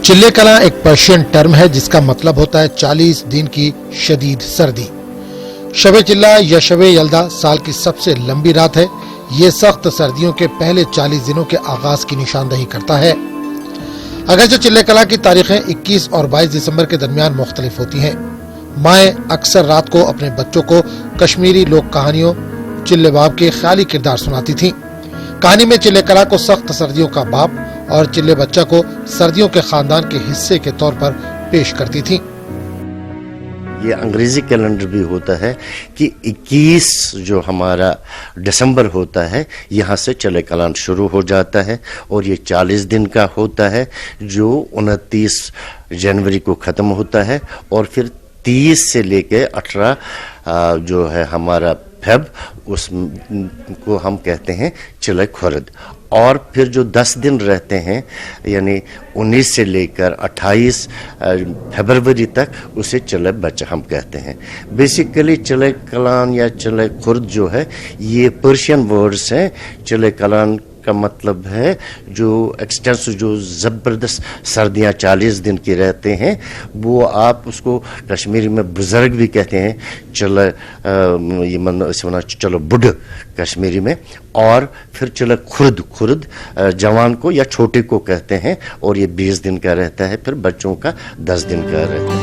चिल्ले कलां एक Persian term है जिसका मतलब होता है 40 दिन की शदीद सर्दी। शबे चिल्ला या शबे यल्दा साल की सबसे लंबी रात है। ये सख्त सर्दियों के पहले 40 दिनों के आगाज की निशानदही करता है। अगरचे चिल्ले कलां की तारीखें 21 और 22 दिसंबर के दरमियान मुख्तलिफ होती हैं। माएँ अक्सर रात को अपने बच्चों को कश्मीरी लोक कहानियों चिल्ले बाब के ख्याली किरदार सुनाती थीं। कहानी में चिल्ले कलां को सख्त सर्दियों का बाप और चिल्ले बच्चा को सर्दियों के खानदान के हिस्से के तौर पर पेश करती थीं। ये अंग्रेजी कैलेंडर भी होता है कि 21 जो हमारा दिसंबर होता है यहाँ से चिल्ले कलां शुरू हो जाता है और ये 40 दिन का होता है जो 29 जनवरी को ख़त्म होता है और फिर 30 से लेके 18 जो है हमारा फेब उसको हम कहते हैं चिल्ले खुर्द। और फिर जो 10 दिन रहते हैं यानी 19 से लेकर 28 फरवरी तक उसे चिल्ले बच्चा हम कहते हैं। बेसिकली चिल्ले कलां या चिल्ले खुर्द जो है ये पर्शियन वर्ड्स हैं। चिल्ले कलां का मतलब है जो एक्सटेंस जो ज़बरदस्त सर्दियाँ 40 दिन की रहते हैं वो आप उसको कश्मीरी में बुज़र्ग भी कहते हैं। चलो ये मन चलो बुढ़ कश्मीरी में। और फिर चलो खुर्द जवान को या छोटे को कहते हैं और ये 20 दिन का रहता है। फिर बच्चों का 10 दिन का रहता है।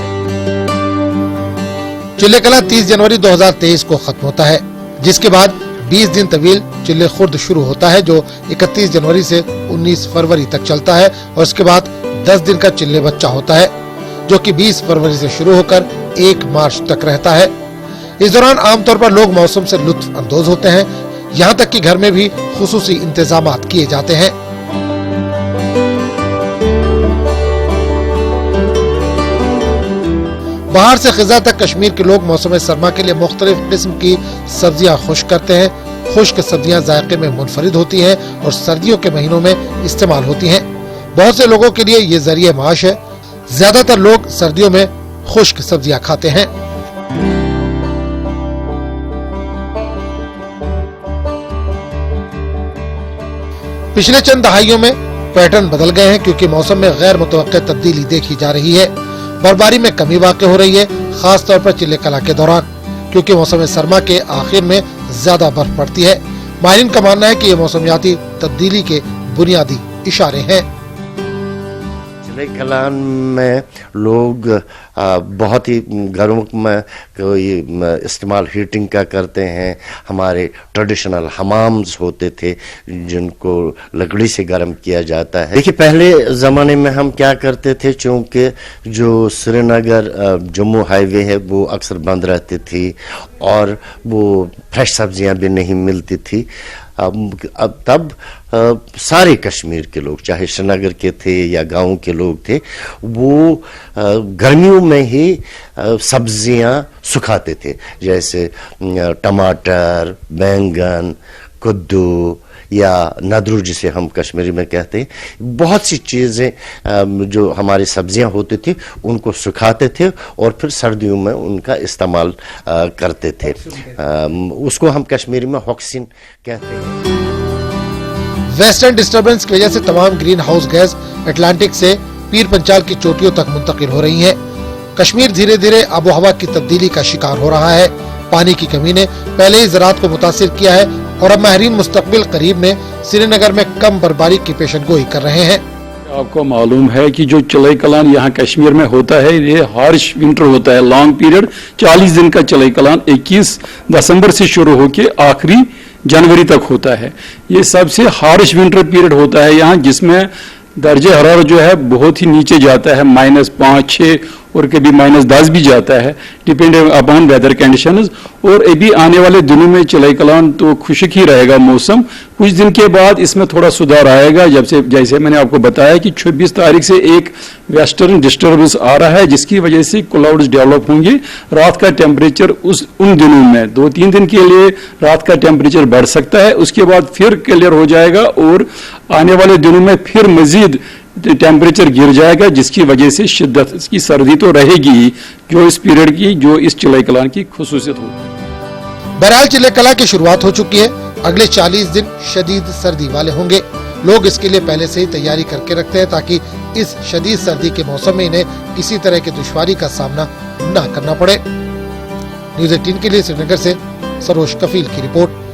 चिल्ले कलां 30 जनवरी 2023 को खत्म होता है जिसके बाद 20 दिन तवील चिल्ले खुर्द शुरू होता है जो 31 जनवरी से 19 फरवरी तक चलता है और उसके बाद 10 दिन का चिल्ले बच्चा होता है जो कि 20 फरवरी से शुरू होकर 1 मार्च तक रहता है। इस दौरान आमतौर पर लोग मौसम से लुत्फ अंदोज होते हैं। यहाँ तक कि घर में भी खुसूसी इंतजामात किए जाते हैं। बाहर से खिजा तक कश्मीर के लोग मौसम सरमा के लिए मुख्तलिफ किस्म की सब्जियां खुश्क करते हैं। खुश्क सब्जियां जायके में मुनफरिद होती हैं और सर्दियों के महीनों में इस्तेमाल होती हैं। बहुत से लोगों के लिए ये जरिए माश है। ज्यादातर लोग सर्दियों में खुश्क सब्जियां खाते हैं। पिछले चंद दहाइयों में पैटर्न बदल गए हैं क्योंकि मौसम में गैर मुतवक्किल तब्दीली देखी जा रही है। बर्फबारी में कमी वाक़ हो रही है, खास तौर पर चिल्ले कलां के दौरान, क्योंकि मौसम सरमा के आखिर में ज्यादा बर्फ पड़ती है। माहिरीन का मानना है कि ये मौसमियाती तब्दीली के बुनियादी इशारे हैं। चिल्ले कलां में लोग बहुत ही घरों में कोई इस्तेमाल हीटिंग का करते हैं। हमारे ट्रेडिशनल हमाम्स होते थे जिनको लकड़ी से गर्म किया जाता है। देखिए पहले ज़माने में हम क्या करते थे, चूँकि जो श्रीनगर जम्मू हाईवे है वो अक्सर बंद रहती थी और वो फ्रेश सब्जियां भी नहीं मिलती थी। अब तब सारे कश्मीर के लोग चाहे श्रीनगर के थे या गाँव के लोग थे वो गर्मियों में ही सब्जियां सुखाते थे, जैसे टमाटर, बैंगन, कद्दू या नदरू जिसे हम कश्मीरी में कहते हैं। बहुत सी चीज़ें जो हमारी सब्जियां होती थी उनको सुखाते थे और फिर सर्दियों में उनका इस्तेमाल करते थे। उसको हम कश्मीरी में हॉक्सिन कहते हैं। वेस्टर्न डिस्टर्बेंस की वजह से तमाम ग्रीन हाउस गैस अटलांटिक से पीर पंचाल की चोटियों तक मुंतकिल हो रही है। कश्मीर धीरे धीरे आबो हवा की तब्दीली का शिकार हो रहा है। पानी की कमी ने पहले ही ज़राअत को मुतासिर किया है और अब माहिरीन मुस्तकबिल करीब में श्रीनगर में कम बर्फबारी की पेशन गोई कर रहे हैं। आपको मालूम है कि जो चिल्ले कलां यहाँ कश्मीर में होता है ये हार्श विंटर होता है, लॉन्ग पीरियड 40 दिन का चिल्ले कलां 21 दिसंबर से शुरू होकर आखिरी जनवरी तक होता है। ये सबसे हार्श विंटर पीरियड होता है यहाँ, जिसमें दर्जे हरारत जो है बहुत ही नीचे जाता है, -5, 6 और कभी -10 भी जाता है, डिपेंडिंग अपॉन वेदर कंडीशंस। और अभी आने वाले दिनों में चिल्ले कलां तो खुश्क ही रहेगा मौसम। कुछ दिन के बाद इसमें थोड़ा सुधार आएगा, जैसे मैंने आपको बताया कि 26 तारीख से एक वेस्टर्न डिस्टर्बेंस आ रहा है जिसकी वजह से क्लाउड्स डेवलप होंगे। रात का टेम्परेचर उन दिनों में 2-3 दिन के लिए रात का टेम्परेचर बढ़ सकता है, उसके बाद फिर क्लियर हो जाएगा और आने वाले दिनों में फिर मजीद टेम्परेचर गिर जाएगा जिसकी वजह से शिद्दत की सर्दी तो रहेगी जो इस पीरियड की, जो इस चिल्ले कलां की खुसूसियत होगी। बहरहाल चिल्ले कलां की शुरुआत हो चुकी है। अगले 40 दिन शदीद सर्दी वाले होंगे। लोग इसके लिए पहले से ही तैयारी करके रखते हैं ताकि इस शदीद सर्दी के मौसम में इन्हें किसी तरह की दुश्वारी का सामना न करना पड़े। न्यूज़ 18 के लिए श्रीनगर से सरोज कफील की रिपोर्ट।